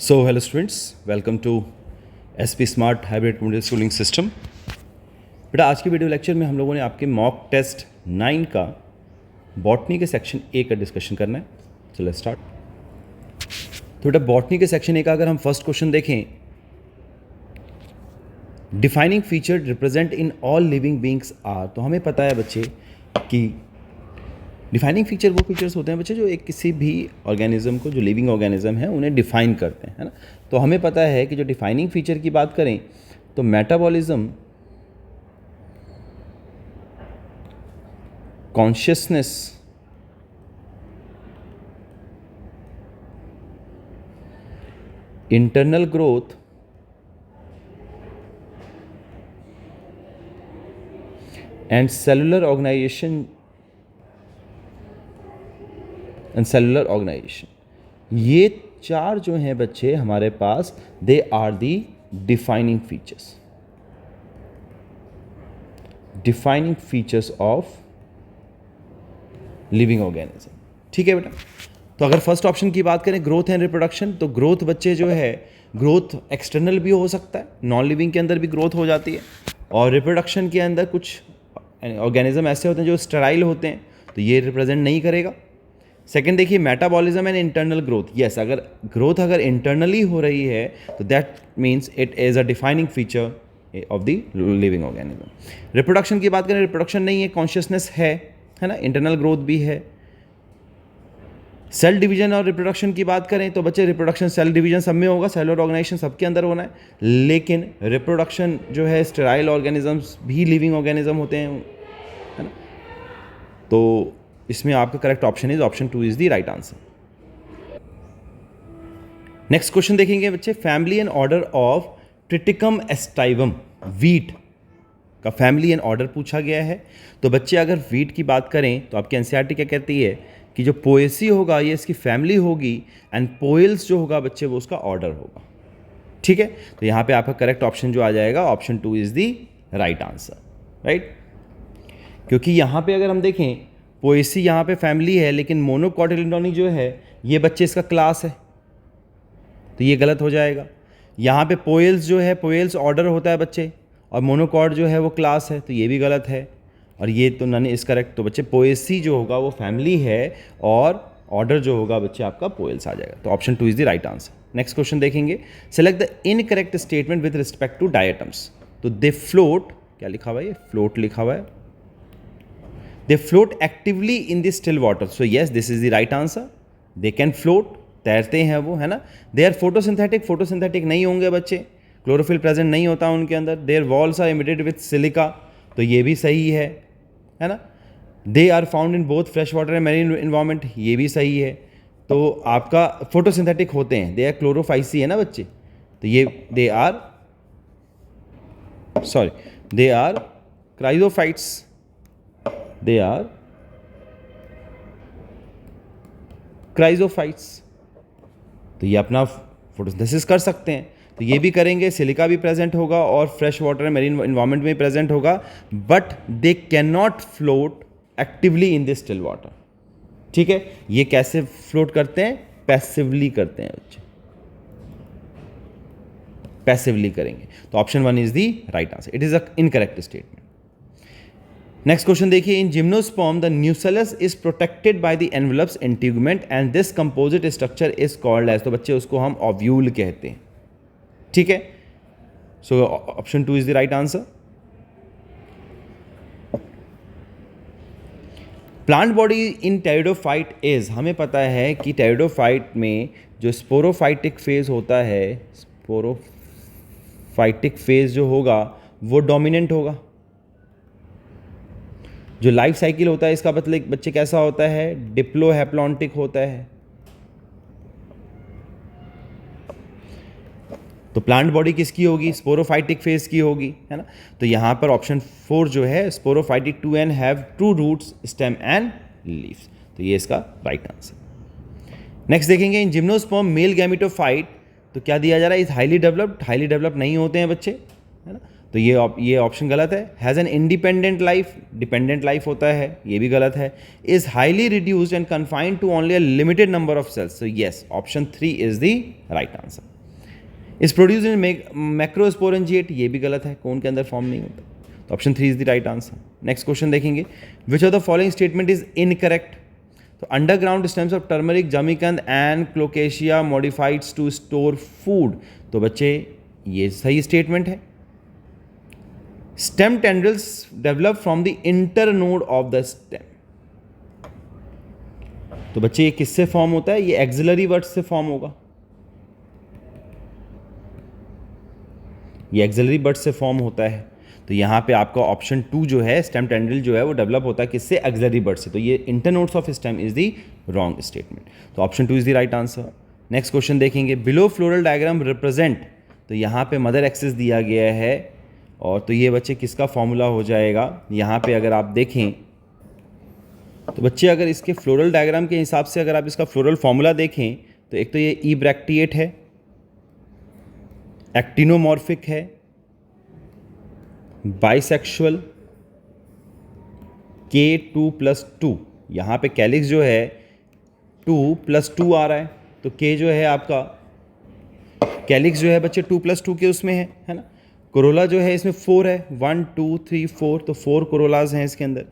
So, hello students, welcome to SP Smart Hybrid Model Schooling System। बेटा आज की video lecture में हम लोगों ने आपके मॉक टेस्ट 9 का बॉटनी के सेक्शन ए का डिस्कशन करना है। चलो स्टार्ट। तो बेटा बॉटनी के सेक्शन ए का अगर हम फर्स्ट क्वेश्चन देखें, defining feature represent in all living beings are, तो हमें पता है बच्चे कि डिफाइनिंग फीचर वो फीचर्स होते हैं बच्चे जो एक किसी भी ऑर्गेनिज्म को, जो लिविंग ऑर्गेनिज्म है, उन्हें डिफाइन करते हैं, है ना। तो हमें पता है कि जो डिफाइनिंग फीचर की बात करें तो metabolism, consciousness, internal growth and cellular organisation ये चार जो हैं बच्चे हमारे पास, they are the defining features of living organism. ठीक है बेटा। तो अगर फर्स्ट ऑप्शन की बात करें ग्रोथ एंड रिप्रोडक्शन, तो ग्रोथ बच्चे जो है, ग्रोथ एक्सटर्नल भी हो सकता है, नॉन लिविंग के अंदर भी ग्रोथ हो जाती है, और रिप्रोडक्शन के अंदर कुछ ऑर्गेनिज्म ऐसे होते हैं जो स्टेराइल होते हैं, तो ये रिप्रेजेंट नहीं करेगा। सेकेंड देखिए metabolism and internal growth. Yes, अगर ग्रोथ अगर इंटरनली हो रही है तो that means it is a defining feature of the living organism. Reproduction की बात करें, रिप्रोडक्शन नहीं है, कॉन्शियसनेस है ना, इंटरनल ग्रोथ भी है। सेल डिवीजन और रिप्रोडक्शन की बात करें तो बच्चे रिप्रोडक्शन सेल डिवीजन सब में होगा, सेलुलर ऑर्गेनाइजेशन सबके अंदर होना है, लेकिन रिप्रोडक्शन जो है स्टेराइल ऑर्गेनिजम्स भी लिविंग ऑर्गेनिज्म होते हैं, है ना। तो इसमें आपका correct option is option 2 is the right answer. Next question देखेंगे बच्चे, family and order of triticum aestivum, wheat का फैमिली एंड ऑर्डर पूछा गया है। तो बच्चे अगर वीट की बात करें तो आपकी एनसीईआरटी क्या कहती है कि जो पोएसी होगा ये इसकी फैमिली होगी, एंड पोएल्स जो होगा बच्चे वो उसका ऑर्डर होगा। ठीक है, तो यहाँ पे आपका करेक्ट ऑप्शन जो आ जाएगा option 2 is the right answer, right. क्योंकि यहाँ पे अगर हम देखें, पोएसी यहाँ पे फैमिली है, लेकिन मोनोकॉटिलिडोनी जो है ये बच्चे इसका क्लास है, तो ये गलत हो जाएगा। यहाँ पे पोएल्स जो है, पोएल्स ऑर्डर होता है बच्चे, और मोनोकॉट जो है वो क्लास है, तो ये भी गलत है, और ये तो नन इज करेक्ट। तो बच्चे पोएसी जो होगा वो फैमिली है, और ऑर्डर जो होगा बच्चे आपका पोएल्स आ जाएगा, तो option 2 is the right answer. Next question देखेंगे, select the incorrect statement with respect to diatoms. तो दे फ्लोट, क्या लिखा हुआ है, ये फ्लोट लिखा हुआ है, they float actively in the still water, so yes this is the right answer, they can float, तैरते हैं वो, है ना। they are photosynthetic नहीं होंगे बच्चे, क्लोरोफिल प्रेजेंट नहीं होता उनके अंदर, their walls are emitted with silica, तो ये भी सही है ना। they are found in both fresh water and marine environment, ये भी सही है। तो आपका फोटोसिंथेटिक होते हैं, they are क्लोरोफाइसी है ना बच्चे, तो ये they are chrysophytes, they are chrysophytes, तो ये अपना फोटोसिंथेसिस कर सकते हैं, तो ये भी करेंगे, सिलिका भी प्रेजेंट होगा और फ्रेश वाटर मेरीन इन्वायरमेंट में प्रेजेंट होगा, but they can not float actively in the still water. ठीक है, ये कैसे फ्लोट करते हैं, पैसिवली करते हैं बच्चे, पैसिवली करेंगे, तो option 1 is the right answer, it is a incorrect statement. Next question देखिए, in gymnosperm the nucellus is protected by the envelopes integument and this composite structure is called as, तो बच्चे उसको हम ओव्यूल कहते हैं। ठीक है, so option 2 is the right answer. Plant body in pteridophyte is, हमें पता है कि टेरिडोफाइट में जो स्पोरोफाइटिक फेज होता है, स्पोरोफाइटिक फेज जो होगा वो डोमिनेंट होगा। जो लाइफ साइकिल होता है इसका मतलब बच्चे कैसा होता है, डिप्लोहैप्लॉन्टिक होता है। तो प्लांट बॉडी किसकी होगी, स्पोरोफाइटिक फेज की होगी, है ना। तो यहां पर ऑप्शन 4 जो है, sporophytic too and have true roots, stem and leaves, तो ये इसका राइट आंसर। नेक्स्ट देखेंगे, इन जिम्नोस्पर्म मेल गैमेटोफाइट, तो क्या दिया जा रहा है, इज हाईली डेवलप्ड नहीं होते हैं बच्चे, है ना। तो ये ऑप्शन गलत है। Has an independent life, dependent life होता है, ये भी गलत है। Is highly reduced and confined to only a limited number of cells, so yes option 3 is the right answer. Is produce in macrosporangiate, ये भी गलत है, कोन के अंदर फॉर्म नहीं होता। तो option 3 is the right answer. Next question देखेंगे, which of the following statement is incorrect. तो अंडरग्राउंड स्टेम्स ऑफ टर्मरिक, जमीकंद and colocasia modifieds to store food. तो बच्चे ये सही स्टेटमेंट है। Stem tendrils develop from the internode of the stem. तो बच्चे ये किससे फॉर्म होता है, ये एक्सिलरी वर्ड से फॉर्म होगा, ये एक्सिलरी बर्ड से फॉर्म होता है। तो यहाँ पे आपका ऑप्शन 2 जो है, स्टेम टेंड्रिल जो है वो डेवलप होता है किससे, एक्सिलरी बर्ड से। तो ये internodes of stem is the wrong statement. तो option 2 is the right answer. Next question देखेंगे, बिलो फ्लोरल डायग्राम रिप्रेजेंट। तो यहाँ पे मदर एक्सिस दिया गया है, और तो ये बच्चे किसका फॉर्मूला हो जाएगा, यहाँ पे अगर आप देखें तो बच्चे अगर इसके फ्लोरल डायग्राम के हिसाब से अगर आप इसका फ्लोरल फॉर्मूला देखें तो एक तो ये ई ब्रैक्टिएट है, एक्टिनोमॉर्फिक है, बाइसेक्सुअल, K2+2। यहाँ पे कैलिक्स जो है 2+2 आ रहा है, तो K जो है आपका कैलिक्स जो है बच्चे 2+2 के उसमें है ना। कोरोला जो है इसमें 4 है, 1 2 3 4, तो 4 कोरोलाज हैं इसके अंदर।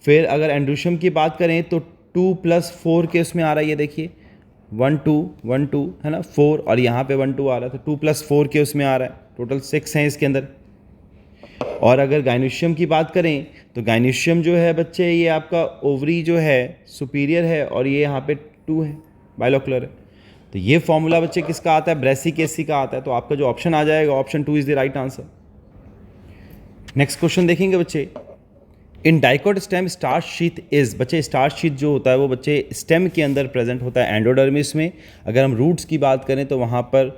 फिर अगर एंड्रोशियम की बात करें तो 2+4 के उसमें आ रहा है, ये देखिए 1 2 1 2 है ना, 4, और यहाँ पे 1 2 आ रहा है, तो 2+4 के उसमें आ रहा है, टोटल 6 हैं इसके अंदर। और अगर गाइनोशियम की बात करें तो गाइनोशियम जो है बच्चे ये आपका ओवरी जो है सुपीरियर है, और ये यहाँ पे 2 है, बाइलोकुलर है। तो ये फॉर्मूला बच्चे किसका आता है, ब्रेसिकेसी का आता है। तो आपका जो ऑप्शन आ जाएगा option 2 is the right answer. Next question देखेंगे बच्चे, इन dicot stem starch sheath is. बच्चे स्टार्च शीथ जो होता है वो बच्चे स्टेम के अंदर प्रेजेंट होता है एंडोडर्मिस में। अगर हम रूट्स की बात करें तो वहाँ पर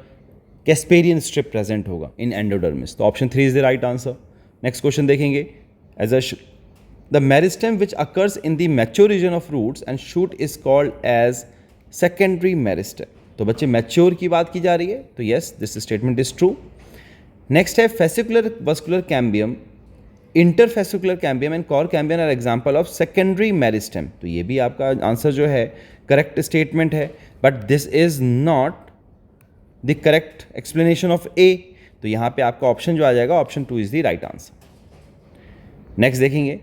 कैस्पेरियन स्ट्रिप प्रेजेंट होगा इन एंडोडर्मिस। तो option 3 is the right answer. Next question देखेंगे, as a the meristem which occurs in the mature region of roots and shoot is called as secondary meristem. तो बच्चे mature की बात की जा रही है, तो yes this statement is true. Next है fascicular vascular cambium, interfascicular cambium and cork cambium are example of secondary meristem. तो ये भी आपका आंसर जो है करेक्ट स्टेटमेंट है, but this is not the correct explanation of A. तो यहाँ पे आपका ऑप्शन जो आ जाएगा option 2 is the right answer. Next देखेंगे,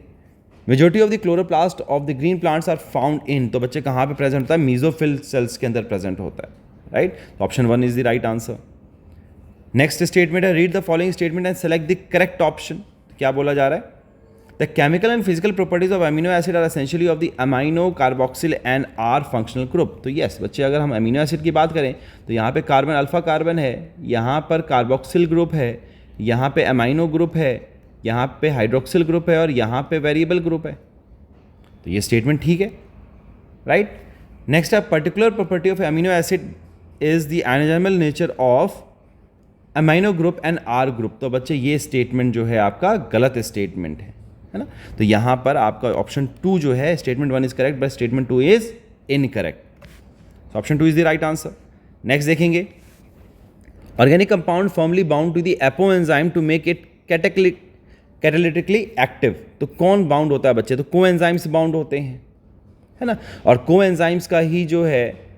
majority of the chloroplast of the green plants are found इन। तो बच्चे कहाँ पे प्रेजेंट होता है, मीजोफिल सेल्स के अंदर प्रेजेंट होता है, राइट। तो option 1 is the right answer. Next statement है, read the following statement and select the correct option. क्या बोला जा रहा है, the chemical and physical properties of amino acid are essentially of the amino carboxyl and R functional group. तो yes बच्चे अगर हम अमीनो एसिड की बात करें तो यहाँ पे कार्बन अल्फा कार्बन है, यहाँ पर कार्बोक्सिल ग्रुप है, यहाँ पे अमाइनो ग्रुप है, यहाँ पे हाइड्रोक्सिल ग्रुप है, और यहाँ पे वेरिएबल ग्रुप है। तो ये स्टेटमेंट ठीक है, राइट। नेक्स्ट है, particular property of amino acid is the ionizable nature of amino group and R group. तो बच्चे ये स्टेटमेंट जो है आपका गलत स्टेटमेंट है ना। तो यहाँ पर आपका ऑप्शन 2 जो है, statement 1 is correct but statement 2 is incorrect. तो option 2 is the right answer. Next देखेंगे, organic compound firmly bound to the apo enzyme to make it catalytically active. तो कौन बाउंड होता है बच्चे, तो को एंजाइम्स बाउंड होते हैं, है ना। और को एंजाइम्स का ही जो है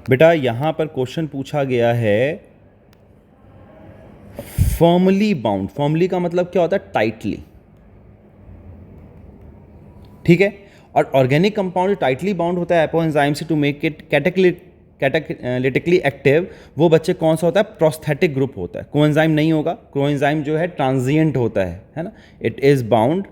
बेटा यहाँ पर क्वेश्चन पूछा गया है फर्मली बाउंड। फर्मली का मतलब क्या होता है, टाइटली, ठीक है। और ऑर्गेनिक कंपाउंड जो टाइटली बाउंड होता है एपो एंजाइम से to make it catalytically active, वो बच्चे कौन सा होता है, प्रोस्थेटिक ग्रुप होता है। कोएंजाइम नहीं होगा, कोएंजाइम जो है ट्रांजिएंट होता है ना, इट इज बाउंड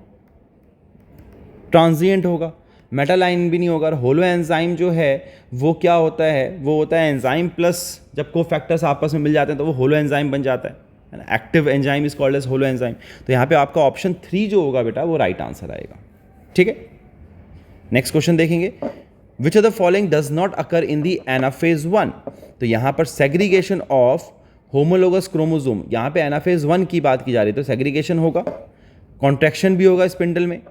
ट्रांजिएंट होगा। मेटालाइन भी नहीं होगा। और होलो एंजाइम जो है वो क्या होता है, वो होता है एंजाइम प्लस जब को फैक्टर्स आपस में मिल जाते हैं तो वो होलो एंजाइम बन जाता है ना। Active enzyme is called as holoenzyme. तो यहाँ पे आपका ऑप्शन 3 जो होगा बेटा वो राइट आंसर आएगा, ठीक है। नेक्स्ट क्वेश्चन देखेंगे, which of the following does not occur in the anaphase 1। तो यहाँ पर सेग्रीगेशन ऑफ होमोलोगस क्रोमोसोम, यहाँ पे एनाफेज 1 की बात की जा रही है, तो सेग्रीगेशन होगा, कॉन्ट्रैक्शन भी होगा स्पिंडल में,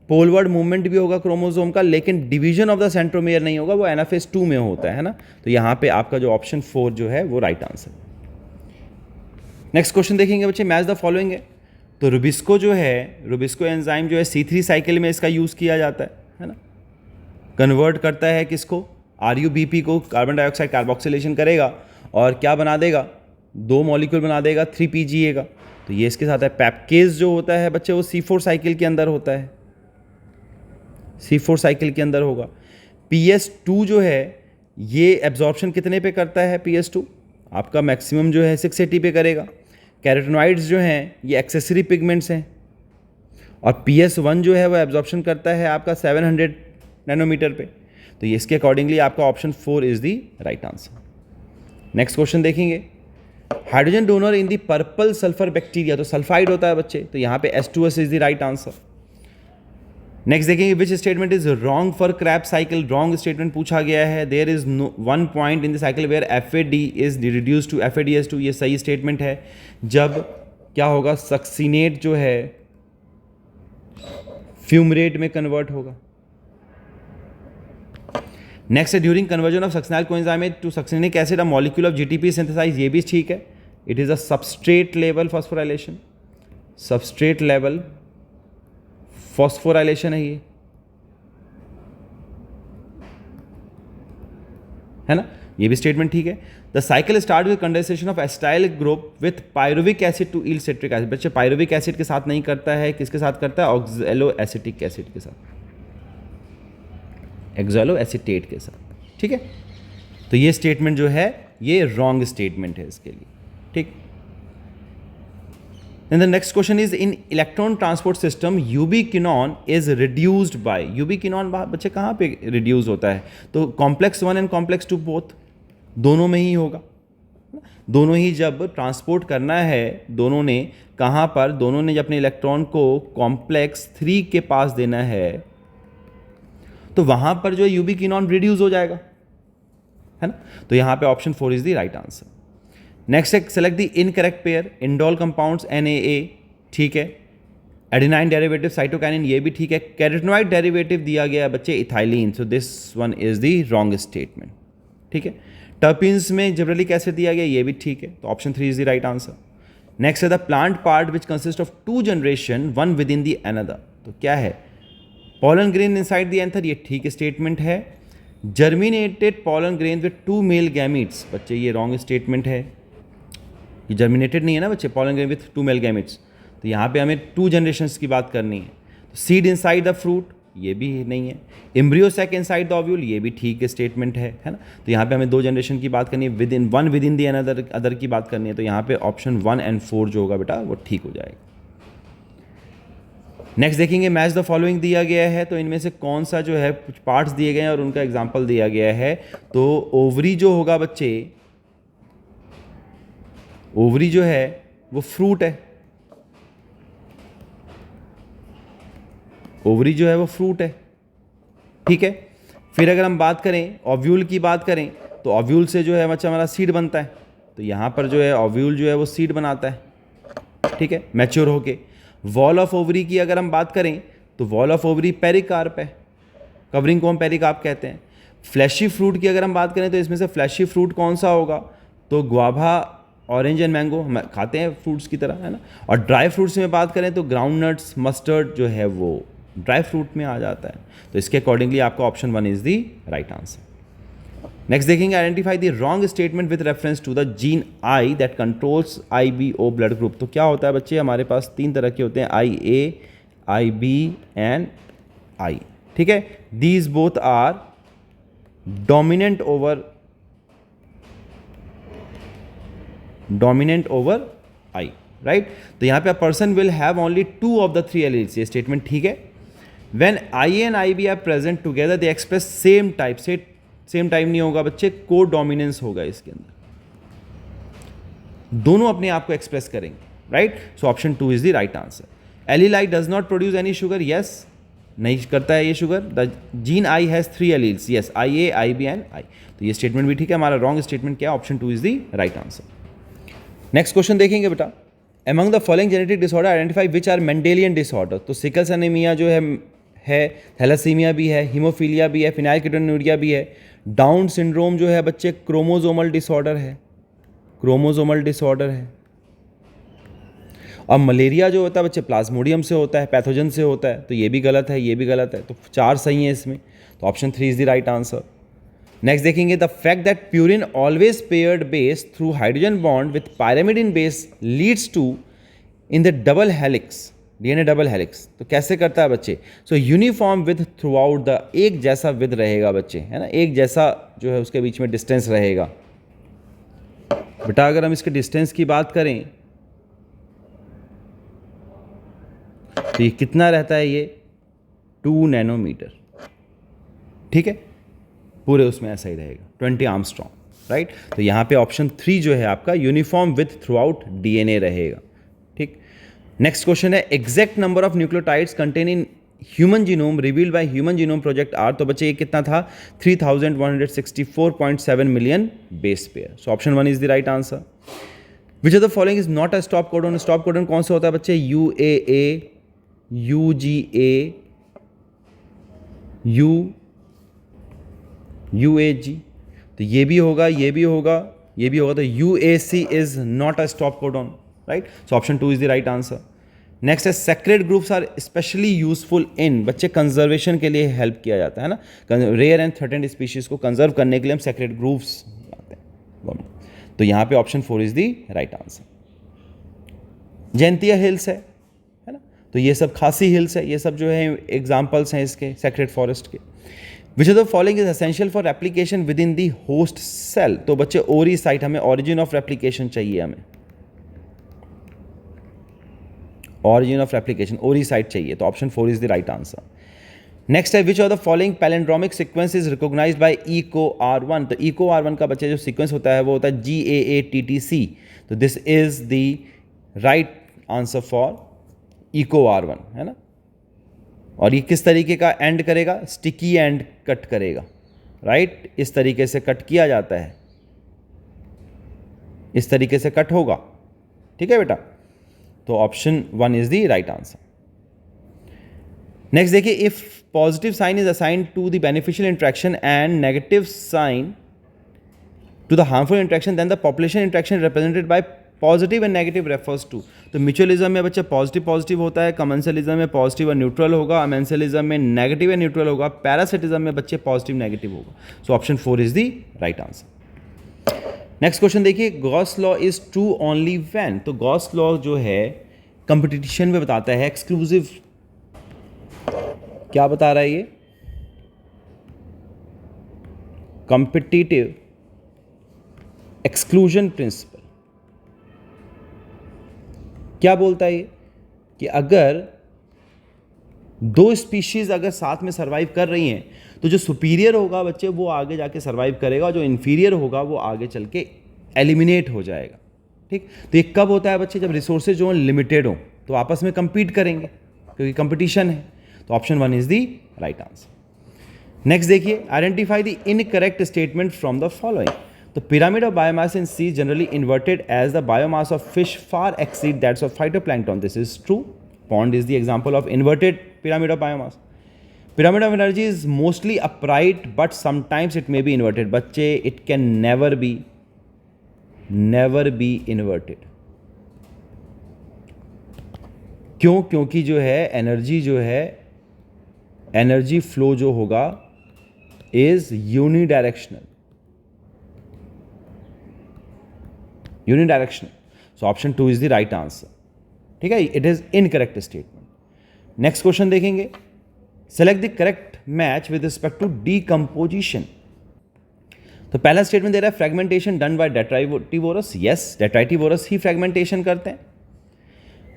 पोलवर्ड मूवमेंट भी होगा क्रोमोसोम का, लेकिन डिवीजन ऑफ द सेंट्रोमियर नहीं होगा, वो एनाफेज 2 में होता है ना। तो यहाँ पे आपका जो ऑप्शन 4 जो है वो राइट आंसर। नेक्स्ट क्वेश्चन देखेंगे बच्चे, मैच द फॉलोइंग है। तो रुबिस्को जो है, रुबिस्को एंजाइम जो है C3 साइकिल में इसका यूज़ किया जाता है ना। कन्वर्ट करता है किसको, RuBP को, कार्बन डाइऑक्साइड कार्बोक्सिलेशन करेगा और क्या बना देगा, 2 मॉलिक्यूल बना देगा 3PGA का। तो ये इसके साथ है। पैपकेज जो होता है बच्चे वो C4 साइकिल के अंदर होता है, C4 साइकिल के अंदर होगा। PS2 जो है ये एब्जॉर्प्शन कितने पे करता है, PS2 आपका मैक्सिमम जो है 680 पे करेगा। कैरोटिनॉइड्स जो हैं ये एक्सेसरी पिगमेंट्स हैं, और PS1 जो है वो एब्जॉर्प्शन करता है आपका 700 नैनोमीटर पे। तो ये इसके अकॉर्डिंगली आपका option 4 is the right answer. Next question देखेंगे, hydrogen donor in the purple sulphur bacteria, तो सल्फाइड होता है बच्चे, तो यहाँ पे H2S is the right answer. Next देखेंगे, which statement is wrong for Krebs cycle, wrong statement पूछा गया है। There is one point in the cycle where FAD is reduce to FADS2, ये सही स्टेटमेंट है। जब क्या होगा, सक्सीनेट जो है फ्यूमरेट में कन्वर्ट होगा। नेक्स्ट है, during conversion of succinyl coenzyme to succinic acid a molecule of GTP synthesize, ये भी ठीक है। It is a substrate level phosphorylation, substrate level phosphorylation है ये, है ना, ये भी स्टेटमेंट ठीक है। The cycle start with condensation of acetyl group with pyruvic acid to yield citric acid, बच्चे पायरुविक एसिड के साथ नहीं करता है, किसके साथ करता है, ऑक्सैलो एसिटिक एसिड के साथ, एक्सैलो एसिटेट के साथ, ठीक है। तो ये स्टेटमेंट जो है ये रॉन्ग स्टेटमेंट है इसके लिए, ठीक। Then the next question is, in electron transport system ubiquinone is reduced by, ubiquinone बच्चे कहाँ पे reduce होता है, तो complex 1 and complex 2 both, दोनों में ही होगा, दोनों ही जब ट्रांसपोर्ट करना है, दोनों ने कहाँ पर, दोनों ने जब अपने इलेक्ट्रॉन को कॉम्प्लेक्स 3 के पास देना है तो वहाँ पर जो है यूबिक्विनोन रिड्यूस हो जाएगा, है ना। तो यहाँ पे option 4 is the right answer. Next है, select the incorrect pair, indole compounds NaA, ठीक है। एडेनाइन डेरिवेटिव साइटोकाइनिन, ये भी ठीक है। कैरोटिनॉइड डेरिवेटिव दिया गया है बच्चे ethylene, so this one is the wrong statement, ठीक है। टर्पिन्स में जिब्रेलिक एसिड दिया गया, ये भी ठीक है, तो option 3 is the right answer. Next है, the plant part which consist of 2 generation 1 with in the anther, तो क्या है, pollen grain inside the anther, ये ठीक स्टेटमेंट है। Germinated pollen grain with 2 male gametes, बच्चे ये रॉन्ग स्टेटमेंट है, ये जर्मिनेटेड नहीं है ना बच्चे, pollen grain with 2 male gametes, तो यहाँ पे हमें 2 जनरेशंस की बात करनी है। तो सीड इनसाइड द फ्रूट, ये भी नहीं है। Embryo sac inside the ovule, ये भी ठीक स्टेटमेंट है ना। तो यहाँ पे हमें 2 जनरेशन की बात करनी है, विद इन द अदर की बात करनी है, तो यहाँ पे ऑप्शन 1 and 4 जो होगा बेटा वो ठीक हो जाएगा। नेक्स्ट देखेंगे, मैच द फॉलोइंग दिया गया है, तो इनमें से कौन सा जो है, कुछ पार्ट्स दिए गए हैं और उनका एग्जाम्पल दिया गया है। तो ओवरी जो होगा बच्चे, ओवरी जो है वो फ्रूट है, ओवरी जो है वो फ्रूट है, ठीक है। फिर अगर हम बात करें ओव्यूल की बात करें, तो ओव्यूल से जो है बच्चा हमारा सीड बनता है, तो यहाँ पर जो है ओव्यूल जो है वो सीड बनाता है, ठीक है, मैच्योर होके। वॉल ऑफ ओवरी की अगर हम बात करें, तो वॉल ऑफ ओवरी पेरिकार्प है, कवरिंग को हम पेरिकार्प कहते हैं। फ्लैशी फ्रूट की अगर हम बात करें, तो इसमें से फ्लैशी फ्रूट कौन सा होगा, तो गुआवा, ऑरेंज एंड मैंगो हम खाते हैं फ्रूट्स की तरह, है ना। और ड्राई फ्रूट्स में बात करें, तो ग्राउंड नट्स, मस्टर्ड जो है वो ड्राई फ्रूट में आ जाता है, तो इसके अकॉर्डिंगली आपका option 1 is the right answer. Next देखेंगे, identify the wrong statement with reference to the gene I that controls IBO blood group, तो क्या होता है बच्चे, हमारे पास 3 तरह के होते हैं, IA, IB एंड I, ठीक है। These both are dominant over I, right. तो यहाँ पे a person will have only 2 of the 3 alleles, ये स्टेटमेंट ठीक है। When IA and IB are present together they express same type, से same time नहीं होगा बच्चे, को डोमिनेंस होगा इसके अंदर, दोनों अपने आप को एक्सप्रेस करेंगे, right. So option 2 is the right answer. Allele does not produce any sugar, yes, नहीं करता है ये sugar. The gene I has 3 alleles, yes, IA, IB and I, तो ये स्टेटमेंट भी ठीक है। हमारा रॉन्ग स्टेटमेंट क्या है, option 2 is the right answer. Next question देखेंगे बेटा, among the following genetic disorder identify which are Mendelian disorder, तो सिकल्स एनीमिया जो है थैलेसीमिया भी है, हीमोफीलिया भी है, फिनाइलकीटोन्यूरिया भी है। डाउन सिंड्रोम जो है बच्चे क्रोमोजोमल डिसऑर्डर है, क्रोमोजोमल डिसऑर्डर है। और मलेरिया जो होता है बच्चे प्लाज्मोडियम से होता है, पैथोजन से होता है, तो ये भी गलत है, ये भी गलत है, तो 4 सही है इसमें, तो option 3 is the right answer. Next देखेंगे the fact that purine always paired base through hydrogen bond with pyrimidine base leads to in the double helix, DNA double helix. तो कैसे करता है बच्चे? So uniform with throughout the, एक जैसा with रहेगा बच्चे, है ना, एक जैसा जो है उसके बीच में डिस्टेंस रहेगा। बेटा अगर हम इसके डिस्टेंस की बात करें तो ये कितना रहता है? ये 2 नैनोमीटर, ठीक है, पूरे उसमें ऐसा ही रहेगा, 20 आर्मस्ट्रॉन्ग, राइट। तो यहाँ पे ऑप्शन 3 जो है आपका uniform with throughout DNA रहेगा, ठीक। नेक्स्ट क्वेश्चन है exact number of nucleotides contain in human genome revealed by human genome project are. तो बच्चे ये कितना था? 3164.7 million base pair. So option 1 is the right answer. Which of the following is not a stop codon? Stop codon कौन सा होता है बच्चे? UAA, UGA, UAG। तो ये भी होगा, ये भी होगा, ये भी होगा। तो UAC is not a stop codon, right. So option 2 is the right answer. Next है sacred groups are specially useful in, बच्चे कंजर्वेशन के लिए हेल्प किया जाता है ना, रेयर एंड थ्रेटेंड स्पीशीज को कंजर्व करने के लिए हम सेक्रेड ग्रुप्स लाते हैं। तो यहाँ पे option 4 is the right answer. Jaintia hills है ना, तो ये सब खासी हिल्स है, ये सब जो है एग्जाम्पल्स हैं इसके सेक्रेड फॉरेस्ट के। Which of the following is essential for replication within the host cell? तो बच्चे ओरी साइट, हमें ऑरिजिन ऑफ रेप्लिकेशन चाहिए, हमें origin of replication ori site चाहिए। तो option 4 is the right answer. Next है which of the following palindromic sequence is recognised by EcoR1? तो EcoR1 का बच्चे जो सीक्वेंस होता है वो होता है GAATTC। तो this is the right answer for EcoR1, है ना। और ये किस तरीके का एंड करेगा? स्टिकी एंड कट करेगा, राइट। इस तरीके से कट किया जाता है, इस तरीके से कट होगा, ठीक है बेटा। तो option 1 is the right answer. Next देखिए if positive sign is assigned to the beneficial interaction and negative sign to the harmful interaction then the population interaction represented by positive and negative refers to. तो mutualism में बच्चा positive positive होता है, commensalism में positive और neutral होगा, amensalism में negative and neutral होगा, पैरासिटिज्म में बच्चे पॉजिटिव नेगेटिव होगा। So option 4 is the right answer. Next question देखिए Gause law is true only when? तो गॉस लॉ जो है कंपटीशन में बताता है एक्सक्लूसिव, क्या बता रहा है ये? Competitive exclusion principle. क्या बोलता है ये? कि अगर दो स्पीशीज अगर साथ में सर्वाइव कर रही हैं तो जो सुपीरियर होगा बच्चे वो आगे जाके सर्वाइव करेगा, जो इन्फीरियर होगा वो आगे चल के एलिमिनेट हो जाएगा, ठीक। तो ये कब होता है बच्चे? जब रिसोर्सेज जो लिमिटेड हो तो आपस में compete करेंगे क्योंकि कंपटीशन है। तो option 1 is the right answer. Next देखिए identify the incorrect statement from the following. तो pyramid of biomass in sea generally inverted as the biomass of fish far exceed that of phytoplankton. This is true. Pond is the example of inverted pyramid of biomass. Pyramid of energy is mostly upright but sometimes it may be inverted. बच्चे it can never be inverted. क्यों? क्योंकि जो है energy flow जो होगा is unidirectional. So option 2 is the right answer, ठीक है। It is incorrect statement. Next question देखेंगे select the correct match with respect to decomposition. तो पहला स्टेटमेंट दे रहा है fragmentation done by detritivores. Yes, detritivores ही फ्रेगमेंटेशन करते हैं।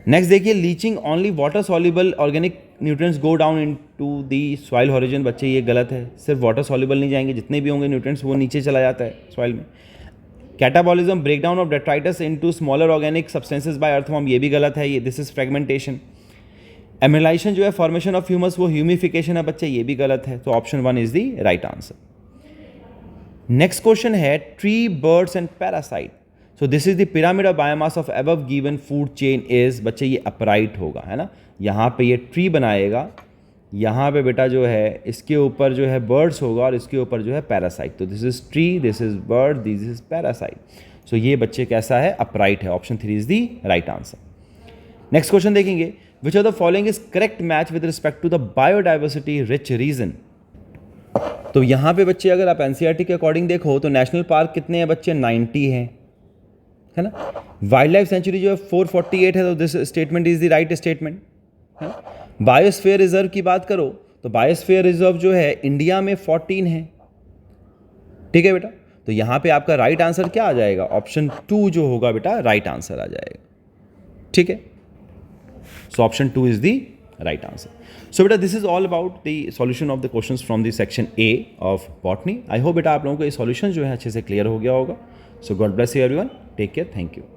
नेक्स्ट देखिए leaching only water soluble organic nutrients go down into the soil horizon. बच्चे ये गलत है, सिर्फ वाटर सॉल्युबल नहीं जाएंगे, जितने भी होंगे न्यूट्रिएंट्स वो नीचे चला जाता है सॉइल में। Catabolism breakdown of detritus into smaller organic substances bye earthworm, ये भी गलत है, ये दिस इज फ्रेगमेंटेशन। एमिलाइजेशन जो है फॉर्मेशन ऑफ ह्यूमस वो ह्यूमिफिकेशन है बच्चे, ये भी गलत है। तो option 1 is the right answer. Next question है tree, birds and parasite. So this is the pyramid of biomass of above given food chain is, बच्चे ये अपराइट होगा, है ना। यहाँ पे ये ट्री बनाएगा, यहाँ पे बेटा जो है इसके ऊपर जो है बर्ड्स होगा और इसके ऊपर जो है पैरासाइट। तो this is tree, this is bird, this is parasite. So ये बच्चे कैसा है? अपराइट है। Option 3 is the right answer. Next question देखेंगे which of the following is correct match with respect to the biodiversity rich region. तो यहाँ पे बच्चे अगर आप एनसीईआरटी के अकॉर्डिंग देखो तो नेशनल पार्क कितने हैं बच्चे, 90 हैं, है ना। वाइल्ड लाइफ सेंचुरी जो है 448 है, तो this statement is the right statement, है ना। बायोस्फीयर रिजर्व की बात करो तो बायोस्फीयर रिजर्व जो है इंडिया में 14 है, ठीक है बेटा। तो यहाँ पे आपका राइट आंसर क्या आ जाएगा, ऑप्शन 2 जो होगा बेटा राइट आंसर आ जाएगा, ठीक है। So option 2 is the right answer. So बेटा this is all about the solution of the questions from the section A of botany. I hope बेटा आप लोगों को ये solution जो है अच्छे से clear हो गया होगा. So God bless you everyone. Take care. Thank you.